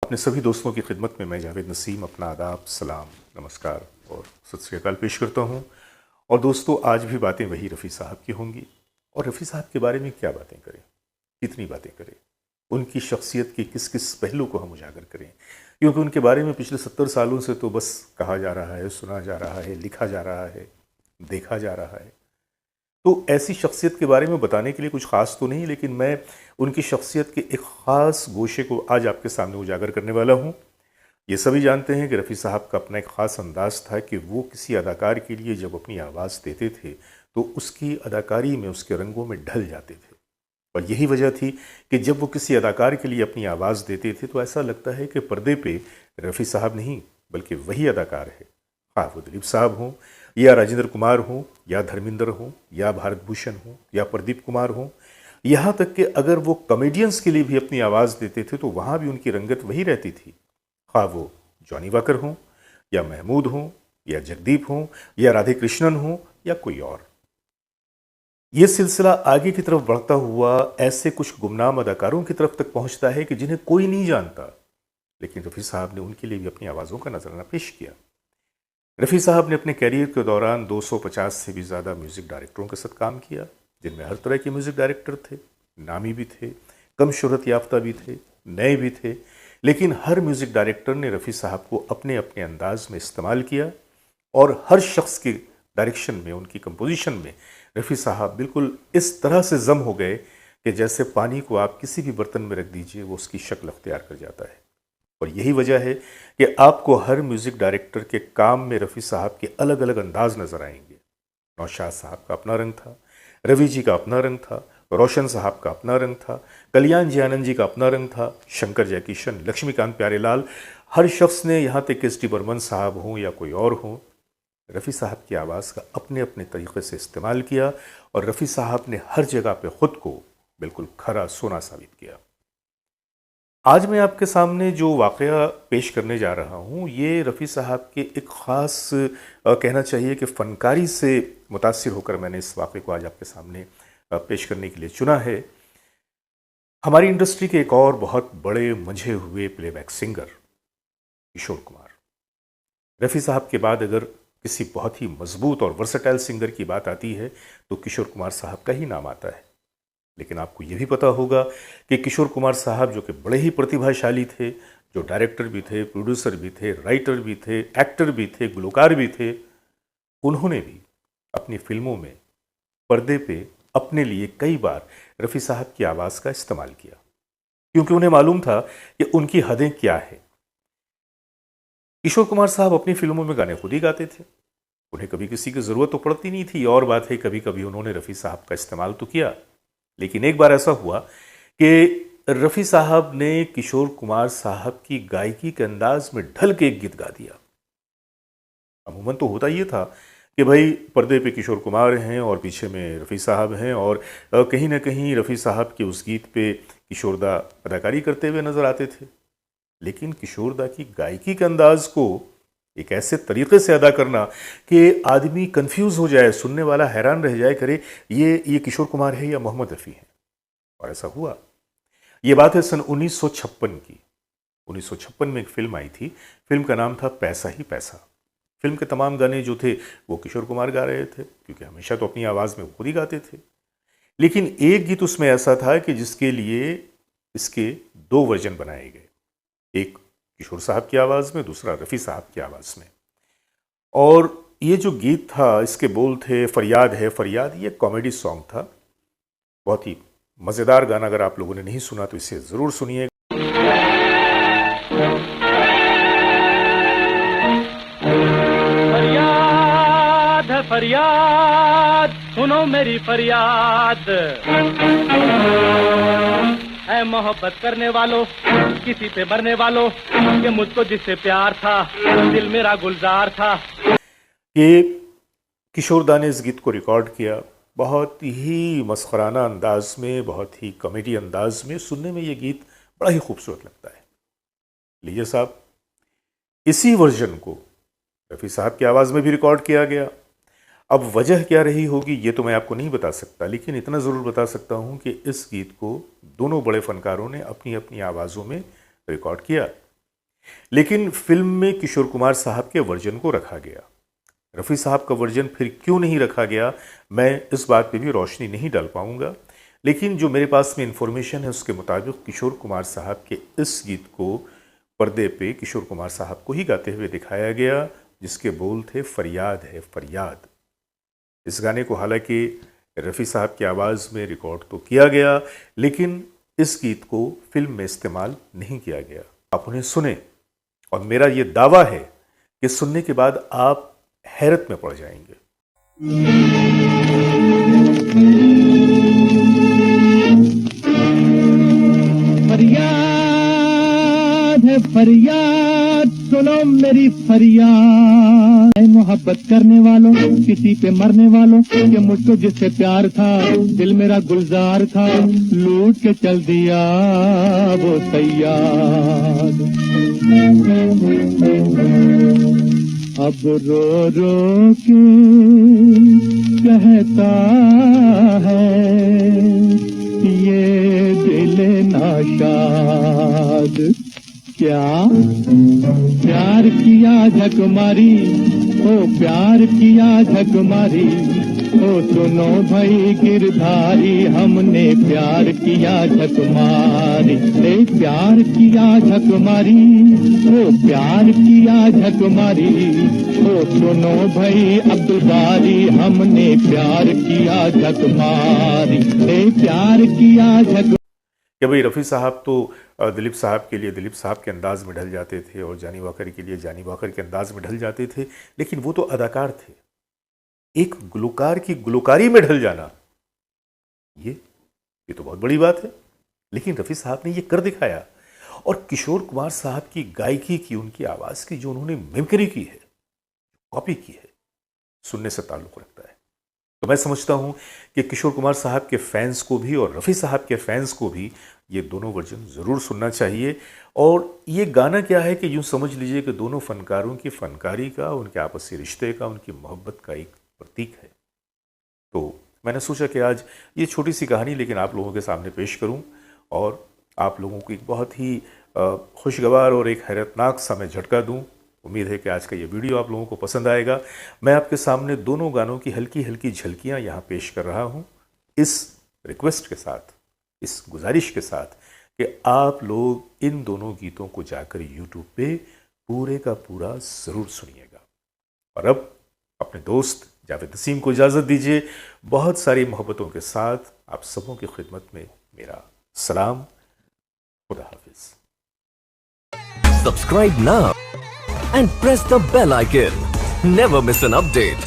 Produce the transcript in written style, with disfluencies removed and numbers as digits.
अपने सभी दोस्तों की खिदमत में मैं जावेद नसीम अपना आदाब, सलाम, नमस्कार और सत श्री अकाल पेश करता हूँ। और दोस्तों, आज भी बातें वही रफ़ी साहब की होंगी। और रफ़ी साहब के बारे में क्या बातें करें, कितनी बातें करें, उनकी शख्सियत के किस किस पहलू को हम उजागर करें, क्योंकि उनके बारे में पिछले 70 सालों से तो बस कहा जा रहा है, सुना जा रहा है, लिखा जा रहा है, देखा जा रहा है। तो ऐसी शख्सियत के बारे में बताने के लिए कुछ ख़ास तो नहीं, लेकिन मैं उनकी शख्सियत के एक ख़ास गोशे को आज आपके सामने उजागर करने वाला हूँ। ये सभी जानते हैं कि रफ़ी साहब का अपना एक ख़ास अंदाज़ था कि वो किसी अदाकार के लिए जब अपनी आवाज़ देते थे तो उसकी अदाकारी में, उसके रंगों में ढल जाते थे। और यही वजह थी कि जब वो किसी अदाकार के लिए अपनी आवाज़ देते थे तो ऐसा लगता है कि पर्दे पे रफ़ी साहब नहीं बल्कि वही अदाकार है। हाँ, वो दिलीप साहब हों या राजेंद्र कुमार हों या धर्मेंद्र हों या भारत भूषण हों या प्रदीप कुमार हों, यहाँ तक कि अगर वो कॉमेडियंस के लिए भी अपनी आवाज़ देते थे तो वहाँ भी उनकी रंगत वही रहती थी। हाँ, वो जॉनी वाकर हों या महमूद हों या जगदीप हों या राधे कृष्णन हों या कोई और। ये सिलसिला आगे की तरफ बढ़ता हुआ ऐसे कुछ गुमनाम अदाकारों की तरफ तक पहुंचता है कि जिन्हें कोई नहीं जानता, लेकिन रफ़ी साहब ने उनके लिए भी अपनी आवाज़ों का नजराना पेश किया। रफ़ी साहब ने अपने कैरियर के दौरान 250 से भी ज़्यादा म्यूज़िक डायरेक्टरों के साथ काम किया, जिनमें हर तरह के म्यूज़िक डायरेक्टर थे, नामी भी थे, कम शोहरत याफ्ता भी थे, नए भी थे। लेकिन हर म्यूज़िक डायरेक्टर ने रफ़ी साहब को अपने अपने अंदाज में इस्तेमाल किया और हर शख्स की डायरेक्शन में, उनकी कंपोजिशन में रफ़ी साहब बिल्कुल इस तरह से जम हो गए कि जैसे पानी को आप किसी भी बर्तन में रख दीजिए वो उसकी शक्ल अख्तियार कर जाता है। और यही वजह है कि आपको हर म्यूज़िक डायरेक्टर के काम में रफ़ी साहब के अलग अलग अंदाज नज़र आएंगे। नौशाद साहब का अपना रंग था, रवि जी का अपना रंग था, रोशन साहब का अपना रंग था, कल्याण जी आनंद जी का अपना रंग था, शंकर जयकिशन, लक्ष्मीकांत प्यारेलाल, हर शख्स ने, यहाँ तक कि एस डी बर्मन साहब हों या कोई और हों, रफ़ी साहब की आवाज़ का अपने अपने तरीक़े से इस्तेमाल किया और रफ़ी साहब ने हर जगह पे ख़ुद को बिल्कुल खरा सोना साबित किया। आज मैं आपके सामने जो वाक़या पेश करने जा रहा हूँ, ये रफ़ी साहब के एक ख़ास कहना चाहिए कि फ़नकारी से मुतासिर होकर मैंने इस वाक़े को आज आपके सामने पेश करने के लिए चुना है। हमारी इंडस्ट्री के एक और बहुत बड़े मंझे हुए प्लेबैक सिंगर किशोर कुमार। रफ़ी साहब के बाद अगर किसी बहुत ही मजबूत और वर्सेटाइल सिंगर की बात आती है तो किशोर कुमार साहब का ही नाम आता है। लेकिन आपको ये भी पता होगा कि किशोर कुमार साहब, जो कि बड़े ही प्रतिभाशाली थे, जो डायरेक्टर भी थे, प्रोड्यूसर भी थे, राइटर भी थे, एक्टर भी थे, गुलकार भी थे, उन्होंने भी अपनी फिल्मों में पर्दे पे अपने लिए कई बार रफ़ी साहब की आवाज़ का इस्तेमाल किया, क्योंकि उन्हें मालूम था कि उनकी हदें क्या है। किशोर कुमार साहब अपनी फिल्मों में गाने खुद ही गाते थे, उन्हें कभी किसी की ज़रूरत तो पड़ती नहीं थी। और बात है, कभी कभी उन्होंने रफ़ी साहब का इस्तेमाल तो किया, लेकिन एक बार ऐसा हुआ कि रफ़ी साहब ने किशोर कुमार साहब की गायकी के अंदाज में ढल के एक गीत गा दिया। अमूमन तो होता ये था कि भाई पर्दे पे किशोर कुमार हैं और पीछे में रफ़ी साहब हैं और कहीं ना कहीं रफ़ी साहब के उस गीत पे किशोरदा अदाकारी करते हुए नज़र आते थे। लेकिन किशोरदा की गायकी के अंदाज को एक ऐसे तरीके से अदा करना कि आदमी कंफ्यूज हो जाए, सुनने वाला हैरान रह जाए, करे ये किशोर कुमार है या मोहम्मद रफ़ी है। और ऐसा हुआ। ये बात है सन 1956 की। 1956 में एक फिल्म आई थी, फिल्म का नाम था पैसा ही पैसा। फिल्म के तमाम गाने जो थे वो किशोर कुमार गा रहे थे, क्योंकि हमेशा तो अपनी आवाज़ में वो खुद ही गाते थे। लेकिन एक गीत उसमें ऐसा था कि जिसके लिए इसके दो वर्जन बनाए गए, एक किशोर साहब की आवाज़ में, दूसरा रफ़ी साहब की आवाज़ में। और ये जो गीत था, इसके बोल थे फरियाद है फरियाद। ये कॉमेडी सॉन्ग था, बहुत ही मज़ेदार गाना। अगर आप लोगों ने नहीं सुना तो इसे ज़रूर सुनिए। फरियाद है फरियाद, सुनो मेरी फरियाद है मोहब्बत करने वालों, किसी पे मरने वालों, कि मुझको जिससे प्यार था दिल मेरा गुलजार था। ये किशोरदा ने इस गीत को रिकॉर्ड किया बहुत ही मस्खराना अंदाज में, बहुत ही कॉमेडी अंदाज में। सुनने में ये गीत बड़ा ही खूबसूरत लगता है। लीजिए साहब, इसी वर्जन को रफ़ी साहब की आवाज़ में भी रिकॉर्ड किया गया। अब वजह क्या रही होगी ये तो मैं आपको नहीं बता सकता, लेकिन इतना ज़रूर बता सकता हूँ कि इस गीत को दोनों बड़े फ़नकारों ने अपनी अपनी आवाज़ों में रिकॉर्ड किया। लेकिन फिल्म में किशोर कुमार साहब के वर्जन को रखा गया। रफ़ी साहब का वर्जन फिर क्यों नहीं रखा गया, मैं इस बात पे भी रोशनी नहीं डाल पाऊंगा। लेकिन जो मेरे पास में इंफॉर्मेशन है उसके मुताबिक किशोर कुमार साहब के इस गीत को पर्दे पे किशोर कुमार साहब को ही गाते हुए दिखाया गया, जिसके बोल थे फरियाद है फरियाद। इस गाने को हालांकि रफ़ी साहब की आवाज़ में रिकॉर्ड तो किया गया, लेकिन इस गीत को फिल्म में इस्तेमाल नहीं किया गया। आप उन्हें सुने और मेरा ये दावा है कि सुनने के बाद आप हैरत में पड़ जाएंगे। फरियाद है फरियाद, सुनो मेरी फरियाद। ऐ मोहब्बत करने वालों, किसी पे मरने वालों, कि मुझको जिससे प्यार था, दिल मेरा गुलजार था, लूट के चल दिया वो सयाद। अब रो रो के कहता है ये दिल नाशाद, क्या प्यार किया झक मारी, ओ प्यार किया झक मारी, ओ सुनो भाई गिरधारी, हमने प्यार किया झक मारी, ए प्यार किया झक मारी, ओ प्यार किया झक मारी, ओ सुनो भाई अब्दुल बारी, हमने प्यार किया झक मारी, ए प्यार किया झक। क्या भाई, रफ़ी साहब तो दिलीप साहब के लिए दिलीप साहब के अंदाज में ढल जाते थे और जानी वाकर के लिए जानी वाकर के अंदाज में ढल जाते थे, लेकिन वो तो अदाकार थे। एक गुलकार की गुलकारी में ढल जाना, ये तो बहुत बड़ी बात है। लेकिन रफ़ी साहब ने ये कर दिखाया, और किशोर कुमार साहब की गायकी की, उनकी आवाज़ की जो उन्होंने मिमिक्री की है, कॉपी की है, सुनने से ताल्लुक़ रखता है। तो मैं समझता हूं कि किशोर कुमार साहब के फैंस को भी और रफ़ी साहब के फैंस को भी ये दोनों वर्जन ज़रूर सुनना चाहिए। और ये गाना क्या है कि यूँ समझ लीजिए कि दोनों फनकारों की फनकारी का, उनके आपसी रिश्ते का, उनकी मोहब्बत का एक प्रतीक है। तो मैंने सोचा कि आज ये छोटी सी कहानी लेकिन आप लोगों के सामने पेश करूं और आप लोगों को एक बहुत ही खुशगवार और एक हैरतनाक सा मैं झटका दूं। उम्मीद है कि आज का ये वीडियो आप लोगों को पसंद आएगा। मैं आपके सामने दोनों गानों की हल्की हल्की झलकियां यहाँ पेश कर रहा हूँ, इस रिक्वेस्ट के साथ, इस गुजारिश के साथ कि आप लोग इन दोनों गीतों को जाकर यूट्यूब पे पूरे का पूरा ज़रूर सुनिएगा। और अब अपने दोस्त जावेद नसीम को इजाज़त दीजिए। बहुत सारी मोहब्बतों के साथ आप सबों की खिदमत में मेरा सलाम। खुदा हाफिज़। Subscribe now and press the bell icon. Never miss an update.